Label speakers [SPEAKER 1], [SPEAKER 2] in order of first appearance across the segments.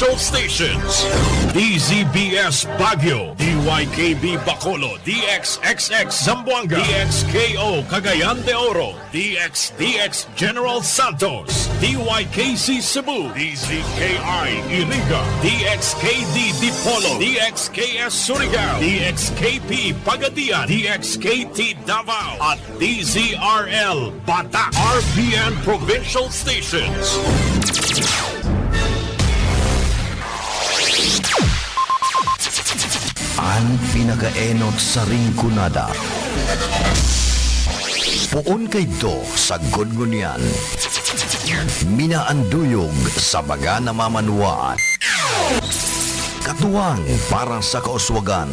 [SPEAKER 1] provincial stations. DZBS Baguio, DYKB Bacolod, DXXX Zamboanga, DXKO Cagayan de Oro, DXDX General Santos, DYKC Cebu, DZKI Iriga, DXKD Dipolo, DXKS Surigao, DXKP Pagadian, DXKT Davao, at DZRL Bata, RPN Provincial Stations.
[SPEAKER 2] Ang pinakaenot sa ringkunada. Puon kay do sa gudgunyan. Minaanduyog sa baga na mamanuan. Katuwang para sa kauswagan.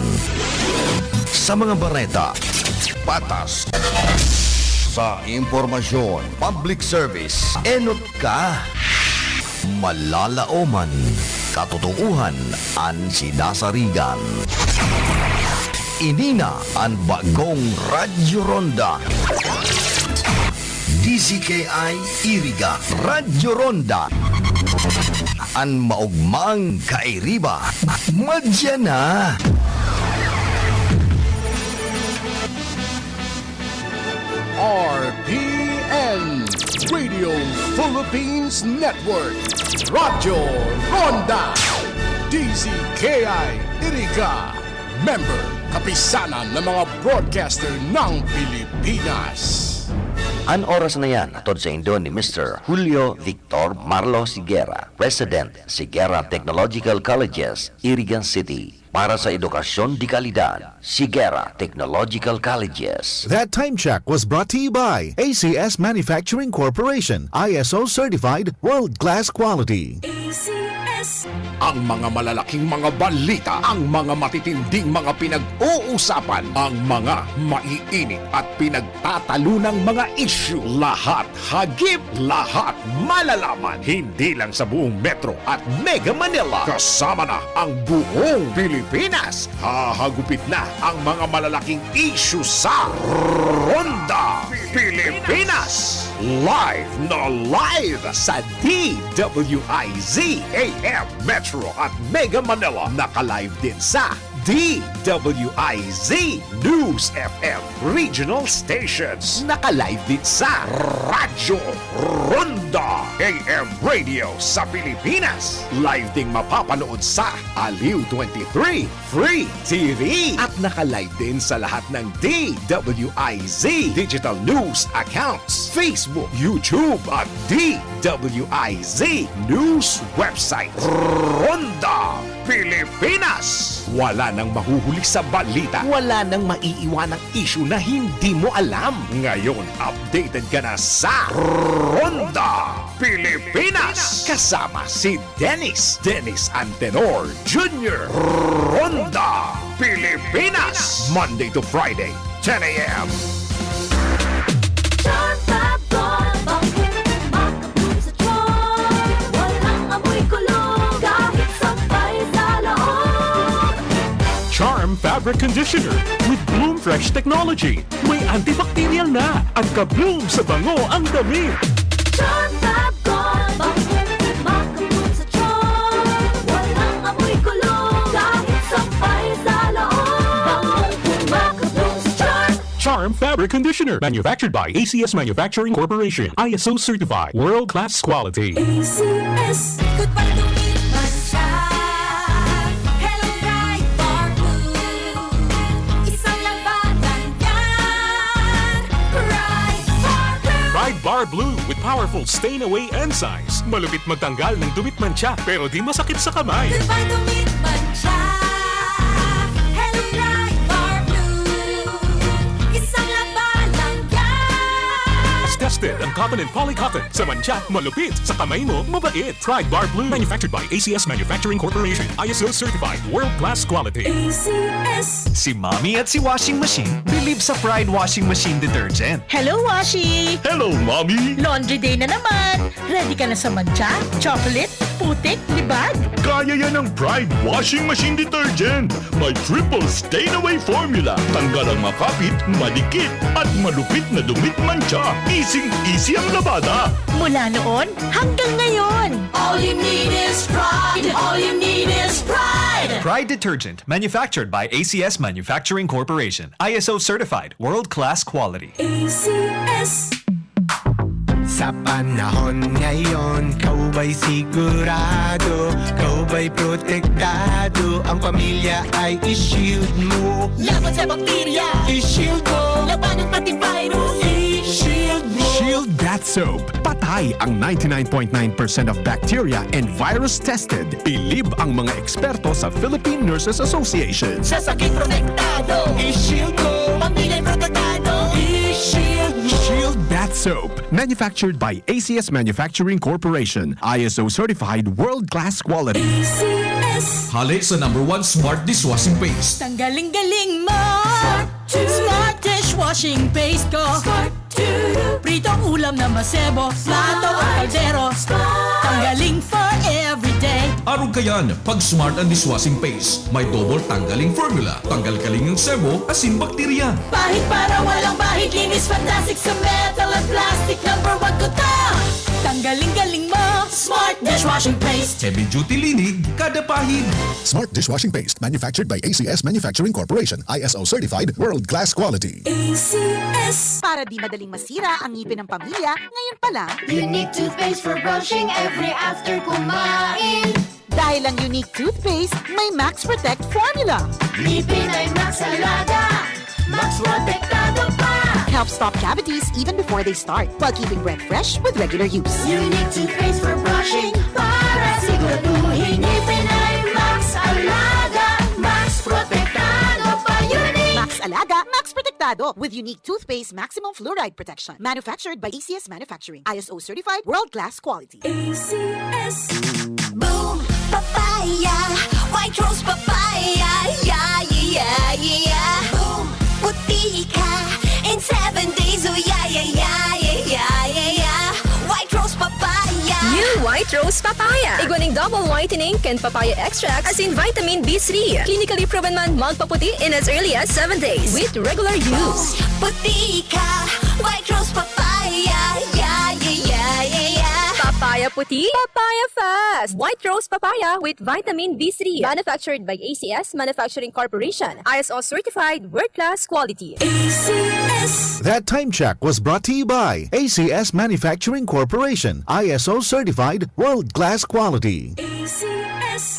[SPEAKER 2] Sa mga bareta, patas. Sa impormasyon, public service, enot ka. Malalaoman, katotohanan ang sinasarigan. Inina ang bagong Radyo Ronda. DZKI Iriga Radyo Ronda. Ang maugmang kairiba. Madya na.
[SPEAKER 3] RPN Radio Philippines Network Radyo Ronda DZKI Iriga Member Kapisanan ng mga broadcaster ng Pilipinas.
[SPEAKER 2] Ang oras na yan, atod sa Indo ni Mr. Julio Victor Marlo Sigera, President, Sigera Technological Colleges, Irigan City. Para sa edukasyon di kalidad, Sigera Technological Colleges.
[SPEAKER 4] That time check was brought to you by ACS Manufacturing Corporation, ISO certified, world-class quality.
[SPEAKER 3] ACS. Ang mga malalaking mga balita, ang mga matitinding mga pinag-uusapan, ang mga maiinit at pinagtatalunang mga issue. Lahat hagip, lahat malalaman. Hindi lang sa buong Metro at Mega Manila. Kasama na ang buong Pilipinas. Hahagupit na ang mga malalaking issue sa Ronda Pilipinas. Live na live sa DWIZ AM Metro at Mega Manila. Naka-live din sa DWIZ News FM Regional Stations. Naka-live din sa Radyo Ronda AM Radio sa Pilipinas. Live ding mapapanood sa Aliw 23 Free TV. At naka-live din sa lahat ng DWIZ Digital News accounts, Facebook, YouTube at DWIZ News website. Ronda Pilipinas. Wala nang mahuhuli sa balita. Wala nang maiiwanang issue na hindi mo alam. Ngayon, updated ka na sa Ronda Pilipinas. Kasama si Dennis Antenor Jr. Ronda Pilipinas. Monday to Friday, 10 a.m.
[SPEAKER 5] Charm Fabric Conditioner with Bloom Fresh Technology. May antibacterial na at ka-bloom sa bango ang damit.
[SPEAKER 6] Charm Fab Gold, makabloom sa charm. Walang amoy kulong, kahit sampay sa loob. Makabloom sa charm.
[SPEAKER 5] Charm Fabric Conditioner, manufactured by ACS Manufacturing Corporation, ISO certified, world-class quality.
[SPEAKER 6] ACS, goodbye to me, Masha. Hello, bright bar blue. Isang labanan yan. Bright bar blue.
[SPEAKER 5] Bright Bar Blue with powerful stain-away enzymes. Malupit magtanggal ng dumit mancha pero di masakit sa kamay.
[SPEAKER 6] Goodbye to me, Masha. Hello, bright bar blue. Isang labanan yan.
[SPEAKER 5] As tested ang cotton and polycotton. Sa mancha, malupit. Sa kamay mo, mabait. Pride Bar Blue, manufactured by ACS Manufacturing Corporation. ISO certified, world-class quality.
[SPEAKER 6] ACS.
[SPEAKER 7] Si Mommy at si Washing Machine, bili Bilib sa Pride Washing Machine Detergent.
[SPEAKER 8] Hello, Washi!
[SPEAKER 5] Hello, Mommy!
[SPEAKER 8] Laundry day na naman! Ready ka na sa mancha, chocolate, putik, libag?
[SPEAKER 5] Kaya yan ang Pride Washing Machine Detergent. May triple stain-away formula. Tanggal ang makapit, madikit, at malupit na dumit mancha. Easy ang labada.
[SPEAKER 8] Mula noon hanggang ngayon!
[SPEAKER 6] All you need is pride. All you need is pride.
[SPEAKER 7] Pride Detergent, manufactured by ACS Manufacturing Corporation. ISO certified, world-class quality.
[SPEAKER 6] ACS.
[SPEAKER 9] Sa panahon ngayon, kau ba'y sigurado? Kau ba'y protektado? Ang pamilya ay i-shield mo.
[SPEAKER 6] Laban sa bakterya.
[SPEAKER 9] I-shield mo.
[SPEAKER 6] Laban ng pati virus.
[SPEAKER 9] I-shield mo.
[SPEAKER 3] Shield Bath Soap. Patay ang 99.9% of bacteria and virus tested. Bilib ang mga eksperto sa Philippine Nurses Association.
[SPEAKER 6] Sa sakit protektado.
[SPEAKER 9] I-shield mo.
[SPEAKER 6] Pamilya'y protektado.
[SPEAKER 9] I-shield mo.
[SPEAKER 3] Shield Bath Soap. Manufactured by ACS Manufacturing Corporation. ISO certified world-class quality.
[SPEAKER 6] ACS.
[SPEAKER 10] Halik sa #1 Smart Dishwashing Paste.
[SPEAKER 8] Tanggaling-galing mo!
[SPEAKER 6] to.
[SPEAKER 8] Smart dishwashing paste ko!
[SPEAKER 6] Smart to.
[SPEAKER 8] Pritong ulam na masebo, plato at kaldero. Tanggaling for everyday.
[SPEAKER 10] Arog kayan, pag Smart ang Dishwashing Paste, may double tanggaling formula. Tanggal kaling ng sebo, asin bakterya.
[SPEAKER 6] Bahid para walang bahid, linis fantastic sa metal at plastic. #1 ko to.
[SPEAKER 8] Tanggaling-galing mo!
[SPEAKER 6] Smart dishwashing paste.
[SPEAKER 10] Heavy duty linig, kada pahid.
[SPEAKER 11] Smart Dishwashing Paste, manufactured by ACS Manufacturing Corporation. ISO certified, world-class quality.
[SPEAKER 6] ACS.
[SPEAKER 12] Para di madaling masira ang ngipin ng pamilya, ngayon pa lang,
[SPEAKER 6] Unique toothpaste for brushing every after kumain.
[SPEAKER 12] dahil ang unique toothpaste, may Max Protect formula.
[SPEAKER 6] Ngipin ay Max Alaga. Max Protectado pa.
[SPEAKER 12] Helps stop cavities even before they start, while keeping breath fresh with regular use.
[SPEAKER 6] Unique toothpaste for brushing para siguraduhin ngipin ay Max Alaga. Max Protectado pa. Unique.
[SPEAKER 12] Max Alaga, Max Protectado with unique toothpaste maximum fluoride protection. Manufactured by ACS Manufacturing. ISO certified, world-class quality.
[SPEAKER 6] ACS. Boom, papaya, white rose papaya, yeah, yeah, yeah. Boom, puti ka in 7 days, oh yeah, yeah, yeah, yeah, yeah, yeah. White rose papaya.
[SPEAKER 13] New White Rose Papaya. Iguaning double whitening and papaya extract as in vitamin B3. Clinically proven man magpaputi in as early as 7 days with regular use.
[SPEAKER 6] Puti ka, white rose papaya, yeah, yeah, yeah, yeah, yeah.
[SPEAKER 13] Papaya puti, papaya fast. White Rose Papaya with vitamin B3. Manufactured by ACS Manufacturing Corporation. ISO certified, world-class quality.
[SPEAKER 6] ACS.
[SPEAKER 4] That time check was brought to you by ACS Manufacturing Corporation. ISO certified, world-class quality.
[SPEAKER 6] ACS.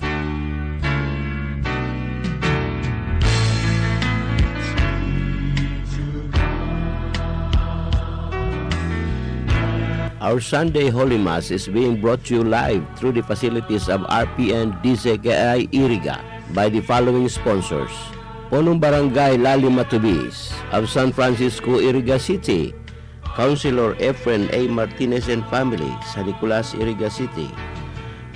[SPEAKER 2] Our Sunday Holy Mass is being brought to you live through the facilities of RPN DCKI Iriga by the following sponsors. Punong Barangay Lalim Matubis of San Francisco, Iriga City. Councilor Efren A. Martinez and family, San Nicolas, Iriga City.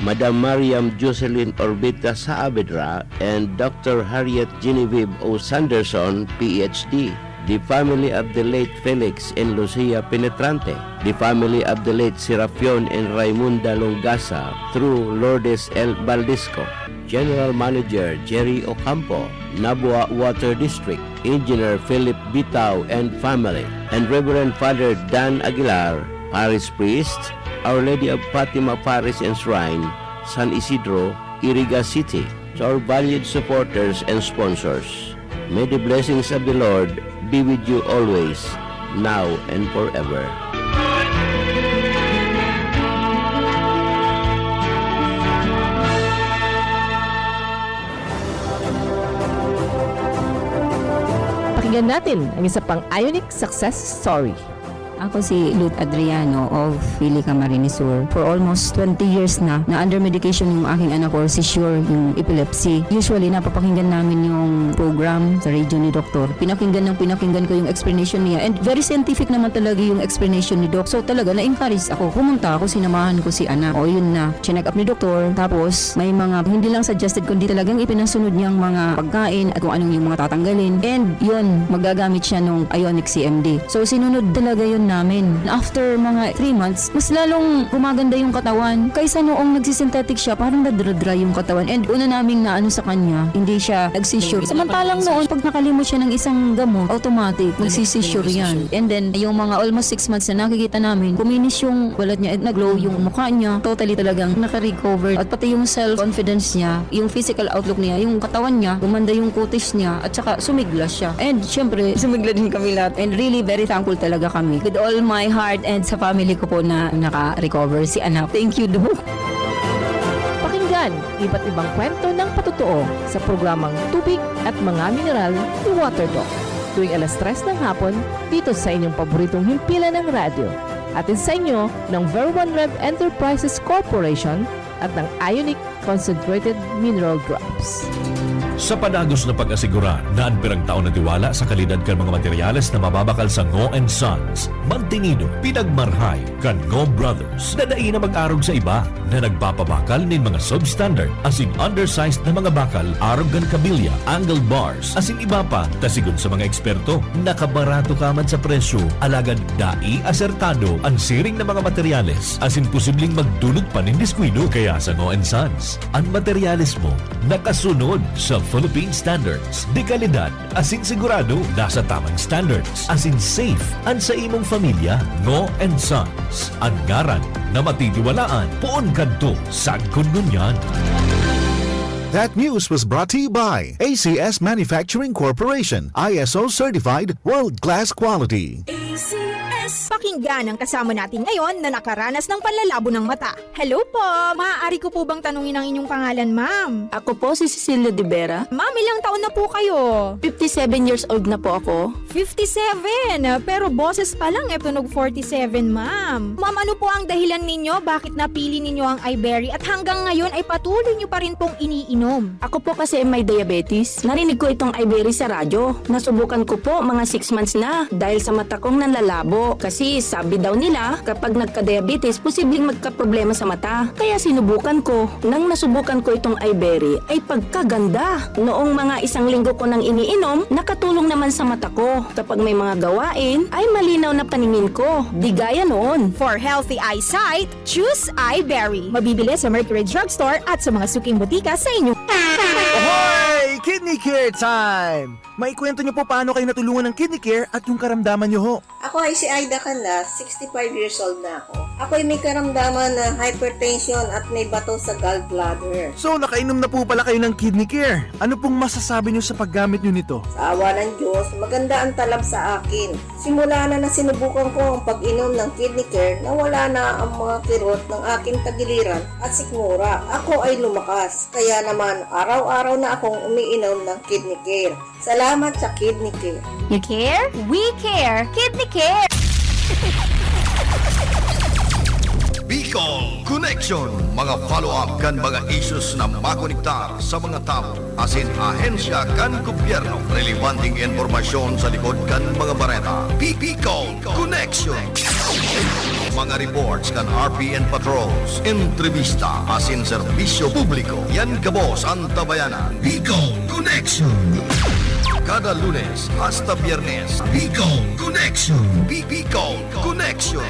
[SPEAKER 2] Madam Mariam Jocelyn Orbita Saavedra and Dr. Harriet Genevieve O. Sanderson, PhD. The family of the late Felix and Lucia Penetrante, the family of the late Serapion and Raimunda Longasa through Lourdes L. Baldisco, General Manager Jerry Ocampo, Nabua Water District, Engineer Phillip Bitao and family, and Reverend Father Dan Aguilar, Parish Priest, Our Lady of Fatima Parish and Shrine, San Isidro, Iriga City. To our valued supporters and sponsors, may the blessings of the Lord be with you always, now and forever.
[SPEAKER 14] Pakinggan natin ang isa pang Ionic success story. Ako si Lut Adriano of Phillip Sur. For almost 20 years na under medication yung aking anak or seizure, yung epilepsy. Usually, napapakinggan namin yung program sa radio ni Doktor. Pinakinggan ko yung explanation niya. And very scientific naman talaga yung explanation ni Doc. So talaga, na-encourage ako. Pumunta ako, sinamahan ko si anak. O yun na, chinek up ni Doktor. Tapos, may mga, hindi lang suggested, kundi talagang ipinasunod niyang mga pagkain at kung anong yung mga tatanggalin. And yun, magagamit siya nung Ionic CMD. So, sinunod talaga yun namin. After mga 3 months, mas lalong gumaganda yung katawan. Kaysa noong nagsisynthetic siya, parang nadra-dry yung katawan. And una naming naano sa kanya, hindi siya nagsisure. Samantalang noon, pag nakalimot siya ng isang gamot, automatic, magsisisure yan. And then, yung mga almost 6 months na nakikita namin, kuminis yung balat niya at nag-glow yung mukha niya. Totally talagang naka-recover. At pati yung self-confidence niya, yung physical outlook niya, yung katawan niya, gumanda yung kutis niya, at saka sumigla siya. And syempre, sumigla din kami lahat. And really, very thankful talaga kami. With all my heart and sa family ko po na naka-recover si anak. Thank you, Doc.
[SPEAKER 15] Pakinggan iba't ibang kwento ng patotoo sa programang Tubig at Mga Mineral ni Water Doc. Tuwing alas 3 ng hapon, dito sa inyong paboritong himpilan ng radyo. Atin sa inyo ng Ver1 Rev Enterprises Corporation at ng Ionic Concentrated Mineral Drops.
[SPEAKER 1] Sa panagos na pag-asigura na anpirang taon na tiwala sa kalidad kan mga materyales na mababakal sa Ngo & Sons, mantinido, pinagmarhay kan Ngo Brothers na daig na mag-arog sa iba na nagpapabakal nin mga substandard as in undersized na mga bakal, arog gan kabilya, angle bars, as in iba pa, tasigon sa mga eksperto, nakabarato kaman sa presyo, alagad dai asertado ang siring na mga materyales as in posibleng magdulot pa nin diskwido kaya sa Ngo & Sons. Ang materyales mo nakasunod sa Philippine standards. Di kalidad, asin sigurado, nasa tamang standards. Asin safe, ang sa imong familia, Ngo & Sons. Ang ngaran na matitiwalaan, poon kadto, sagkon ngunyan.
[SPEAKER 4] That news was brought to you by ACS Manufacturing Corporation, ISO Certified World-Class Quality.
[SPEAKER 13] Pakinggan ang kasama natin ngayon na nakaranas ng panlalabo ng mata. Hello po! Maaari ko po bang tanungin ang inyong pangalan, ma'am?
[SPEAKER 14] Ako po si Cecilia de Vera.
[SPEAKER 13] Ma'am, ilang taon na po kayo?
[SPEAKER 14] 57 years old na po ako.
[SPEAKER 13] 57! Pero boses pa lang tunog 47, ma'am. Ma'am, ano po ang dahilan ninyo? Bakit napili ninyo ang iBerry at hanggang ngayon ay patuloy nyo pa rin pong iniinom?
[SPEAKER 14] Ako po kasi may diabetes. Narinig ko itong iBerry sa radyo. Nasubukan ko po mga 6 months na dahil sa mata kong nanlalabo. Kasi sabi daw nila, kapag nagka-diabetes, posibleng magka-problema sa mata. Kaya sinubukan ko. Nang nasubukan ko itong iBerry, ay pagkaganda. Noong mga 1 linggo ko nang iniinom, nakatulong naman sa mata ko. Kapag may mga gawain, ay malinaw na paningin ko. Di gaya noon.
[SPEAKER 13] For healthy eyesight, choose iBerry. Mabibili sa Mercury Drugstore at sa mga suking butika sa inyo.
[SPEAKER 16] Ahoy! Kidney Care time! Maikwento niyo po paano kayo natulungan ng Kidney Care at yung karamdaman niyo ho.
[SPEAKER 17] Ako ay si Ida Canlas, 65 years old na ako. Ako ay may karamdaman na hypertension at may bato sa gallbladder.
[SPEAKER 16] So nakainom na po pala kayo ng Kidney Care. Ano pong masasabi niyo sa paggamit niyo nito?
[SPEAKER 17] Sa awa ng Diyos, maganda ang talab sa akin. Simula na sinubukan ko ang pag-inom ng Kidney Care, nawala na ang mga kirot ng aking tagiliran at sikmura. Ako ay lumakas, kaya naman araw-araw na akong umiinom ng Kidney Care. Salamat sa Kidney Care.
[SPEAKER 13] You care? We care! Kidney Care!
[SPEAKER 18] Bicol Connection, mga follow-up kan mga issues na makonektar sa mga tao asin ahensya kan gobyerno, relevanting informasyon sa likod kan mga bareta. Bicol Connection, mga reports kan RPN patrols, entrevista asin serbisyo publiko. Yan kabos ang tabayanan. Bicol Connection. Kada Lunes hasta Biyernes, Bicol Connection. Bicol Connection.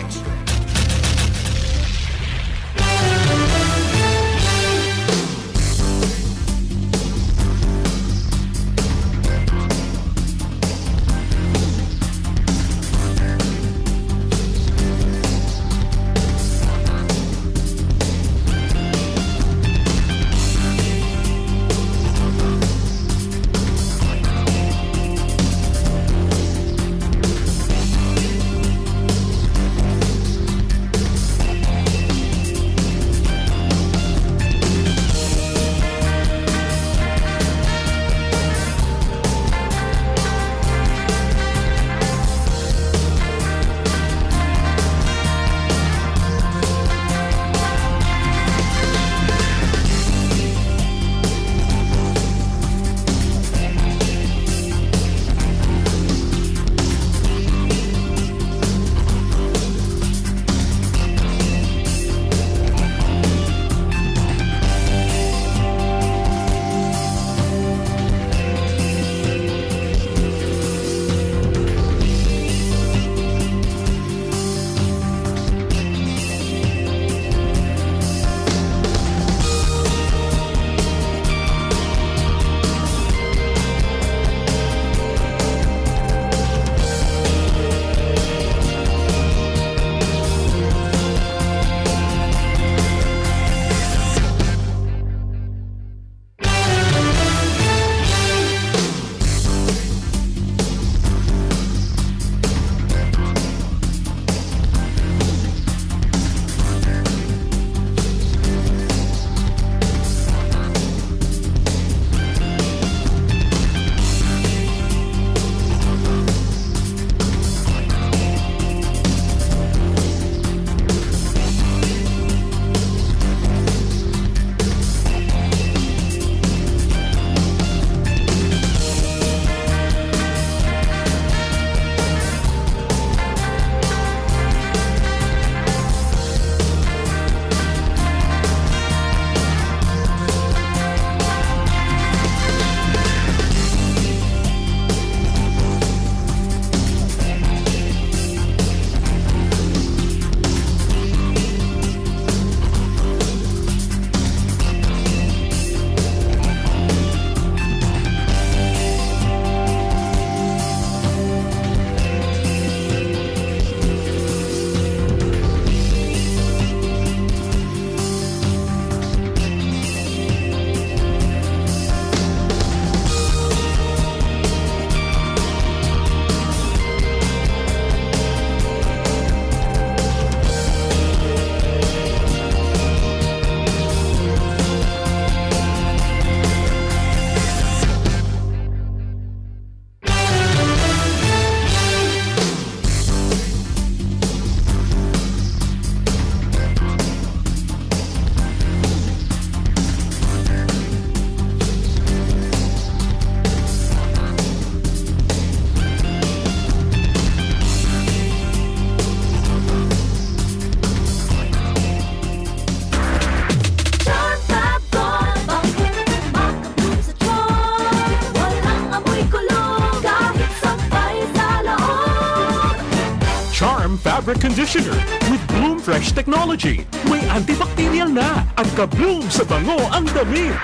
[SPEAKER 5] Charm Fabric Conditioner with Bloom Fresh Technology. May antibacterial na at ka-bloom sa bango ang damit.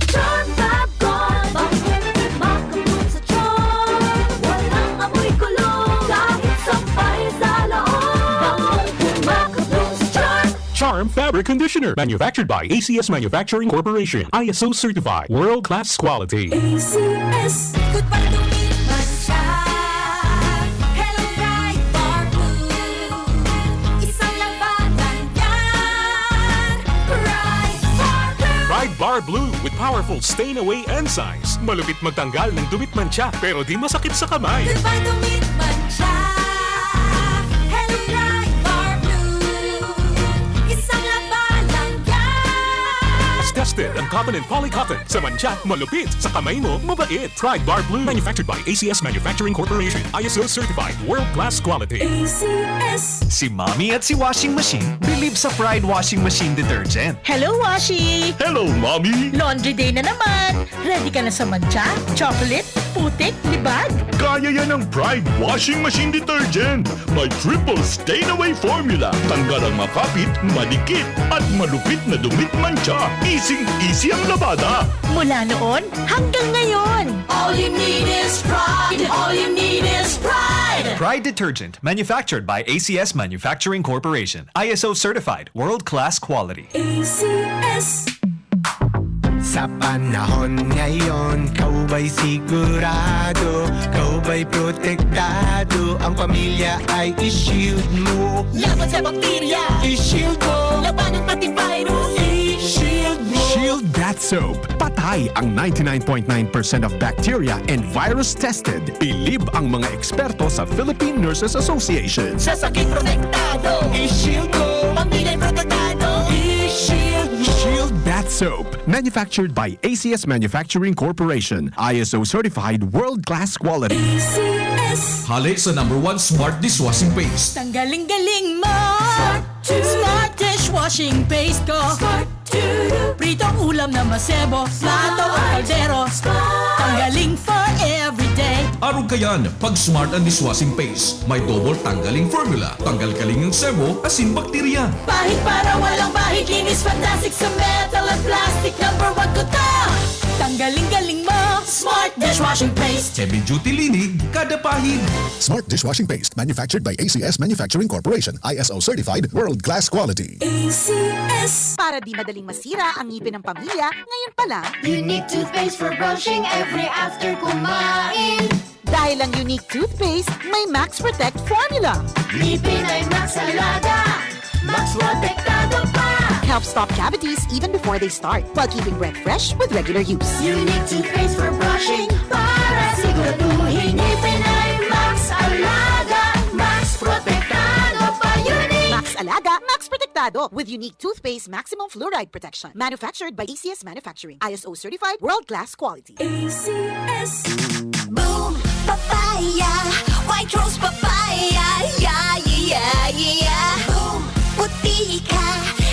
[SPEAKER 6] Charm Fab Gold, makabloom sa charm. Walang amoy kulong, kahit sampay sa loob. Makabloom sa charm.
[SPEAKER 5] Charm Fabric Conditioner, manufactured by ACS Manufacturing Corporation. ISO certified, world-class quality.
[SPEAKER 6] ACS, good para lumiman siya. Hello, Bright Bar Blue. Isang labanan yan. Bright Bar Blue.
[SPEAKER 5] Pride Bar Blue with powerful stain-away enzymes. Malupit magtanggal ng dumit mancha pero di masakit sa kamay.
[SPEAKER 6] Good para lumiman siya. Hello, Bright Bar Blue. Isang labanan yan.
[SPEAKER 5] As tested ang cotton and polycotton. Sa mancha, malupit. Sa kamay mo, mabait. Pride Bar Blue, manufactured by ACS Manufacturing Corporation. ISO certified, world-class quality.
[SPEAKER 6] ACS.
[SPEAKER 7] Si Mommy at si Washing Machine believe sa Pride Washing Machine Detergent.
[SPEAKER 8] Hello, Washi!
[SPEAKER 5] Hello, Mommy!
[SPEAKER 8] Laundry day na naman! Ready ka na sa mancha, chocolate, putik, libag?
[SPEAKER 5] Kaya yan ang Pride Washing Machine Detergent. May triple stain-away formula. Tanggal ang makapit, madikit, at malupit na dumit mancha. Easy ang labada.
[SPEAKER 8] Mula noon hanggang ngayon.
[SPEAKER 6] All you need is pride. All you need is pride.
[SPEAKER 7] Pride Detergent, manufactured by ACS Manufacturing Corporation. ISO certified, world-class quality.
[SPEAKER 6] ACS.
[SPEAKER 9] Sa panahon ngayon, kau ba'y sigurado? Kau ba'y protektado? Ang pamilya ay i-shield mo.
[SPEAKER 8] Laban sa bakterya,
[SPEAKER 9] I-shield mo.
[SPEAKER 8] laban ng pati virus.
[SPEAKER 9] I-shield mo.
[SPEAKER 3] Shield That Soap. Patay ang 99.9% of bacteria and virus tested. Bilib ang mga eksperto sa Philippine Nurses Association.
[SPEAKER 8] Sa sakit protektado,
[SPEAKER 9] I-shield mo.
[SPEAKER 8] pamilya protektado.
[SPEAKER 9] I-shield mo.
[SPEAKER 3] Shield That Soap. Manufactured by ACS Manufacturing Corporation. ISO certified, world-class quality.
[SPEAKER 6] ACS.
[SPEAKER 10] Hali sa #1 Smart Dishwashing Paste.
[SPEAKER 8] Tanggaling-galing mo. Smart dishwashing paste ko. Pritong ulam na masebo, plato o kaldero. Tanggaling for everyday.
[SPEAKER 10] Arog kayan, pag Smart and Dishwashing Paste, may double tanggaling formula. Tanggal kaling ng sebo, asin bakterya.
[SPEAKER 8] Bahid para walang bahid, linis fantastic sa metal at plastic. #1 ko to. Tanggaling-galing mo. Smart dishwashing paste.
[SPEAKER 10] Heavy duty linig, kada pahid.
[SPEAKER 11] Smart Dishwashing Paste, manufactured by ACS Manufacturing Corporation. ISO certified, world-class quality.
[SPEAKER 6] ACS.
[SPEAKER 12] Para di madaling masira ang ngipin ng pamilya, ngayon pa lang,
[SPEAKER 6] Unique toothpaste for brushing every after kumain.
[SPEAKER 12] dahil ang unique toothpaste, may Max Protect formula.
[SPEAKER 6] Ngipin ay Max Alaga. Max protektado pa.
[SPEAKER 12] Helps stop cavities even before they start, while keeping breath fresh with regular use.
[SPEAKER 6] Unique toothpaste for brushing para siguraduhin ngipin ay Max Alaga. Max protektado pa. Unique.
[SPEAKER 12] Max Alaga, Max Protectado with unique toothpaste maximum fluoride protection. Manufactured by ACS Manufacturing. ISO certified, world-class quality.
[SPEAKER 6] ACS. Boom papaya, white rose papaya, yeah yeah yeah. Boom puti ka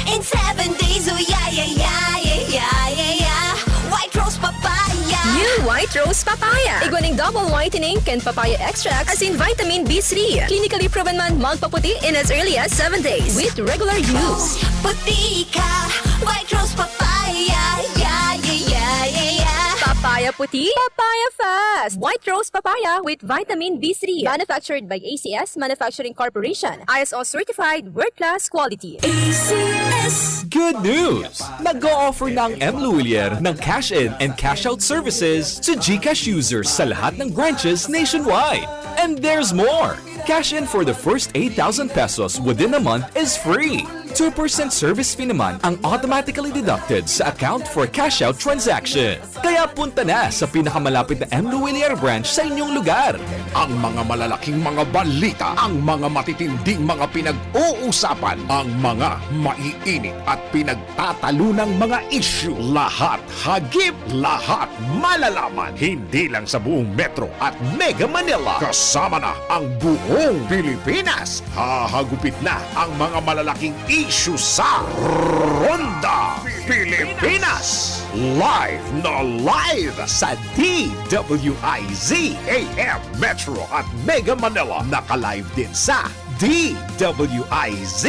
[SPEAKER 6] in 7 days, oh yeah yeah yeah yeah yeah yeah. White rose papaya.
[SPEAKER 19] New White Rose Papaya. Iguaning double whitening and papaya extract as in vitamin B3. Clinically proven man magpaputi in as early as 7 days with regular use.
[SPEAKER 6] Puti ka, white rose papaya, yeah yeah yeah yeah yeah.
[SPEAKER 19] Papaya puti, papaya fast. White Rose Papaya with vitamin B3. Manufactured by ACS Manufacturing Corporation. ISO certified, world-class quality.
[SPEAKER 6] ACS.
[SPEAKER 20] Good news! Nag-o-offer ng M. Luwilier ng cash-in and cash-out services to GCash users sa lahat ng branches nationwide. And there's more! Cash-in for the first 8,000 pesos within a month is free. 2% service fee naman ang automatically deducted sa account for cash-out transaction. Kaya punta na sa pinakamalapit na M. Luwilier branch sa inyong lugar.
[SPEAKER 3] Ang mga malalaking mga balita, ang mga matitinding mga pinag-uusapan, ang mga maiinit at pinagtatalunang mga issue. Lahat hagip, lahat malalaman. Hindi lang sa buong Metro at Mega Manila. Kasama na ang buong Pilipinas. Hahagupit na ang mga malalaking issue sa Ronda Pilipinas. Live na live sa DWIZ AM Metro at Mega Manila. Naka-live din sa DWIZ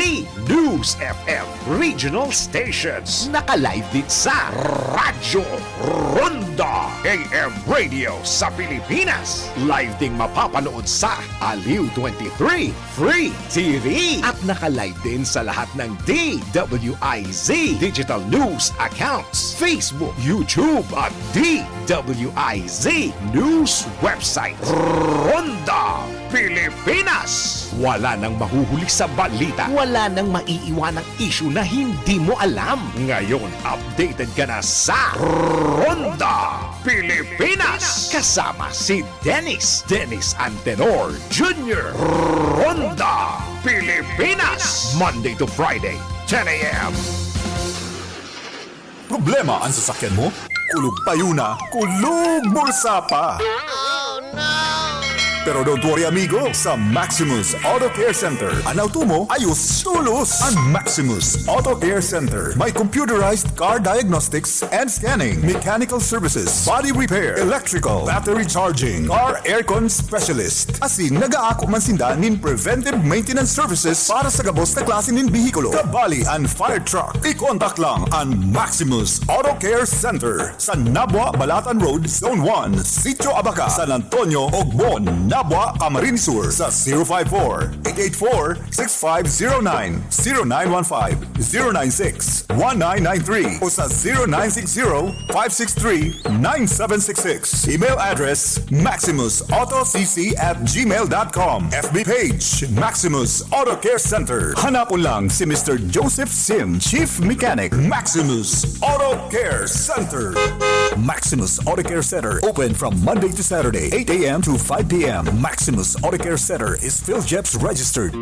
[SPEAKER 3] News FM Regional Stations. Naka-live din sa Radyo Ronda AM Radio sa Pilipinas. Live ding mapapanood sa Aliw 23 Free TV. At naka-live din sa lahat ng DWIZ Digital News accounts, Facebook, YouTube at DWIZ News website. Ronda Pilipinas. Wala nang mahuhuli sa balita. Wala nang maiiwanang issue na hindi mo alam. Ngayon, updated ka na sa Ronda Pilipinas. Kasama si Dennis Antenor Jr. Ronda Pilipinas. Monday to Friday, 10 a.m.
[SPEAKER 21] Problema ang sasakyan mo? Kulog tayo na, kulog bulsa pa! Pero don't worry amigo, sa Maximus Auto Care Center, ang auto mo ayos tulos. Ang Maximus Auto Care Center may computerized car diagnostics and scanning, mechanical services, body repair, electrical, battery charging, car aircon specialist. Asin nag-aako man sinda nin preventive maintenance services para sa gabos na klase nin bihikulo, kabali and fire truck. I-contact lang ang Maximus Auto Care Center sa Nabwa Balatan Road, Zone 1, Sitio Abaca, San Antonio, Ogbon, Nabwa, Camarines Sur sa 054-884-6509, 0915-096-1993 o sa 0960-563-9766. Email address maximusautocc@gmail.com. FB page Maximus Auto Care Center. Hanapon lang si Mr. Joseph Sim, Chief Mechanic, Maximus Auto Care Center. Maximus Auto Care Center, open from Monday to Saturday, 8 a.m. to 5 p.m. Maximus Auto Care Center is PhilJEPS registered.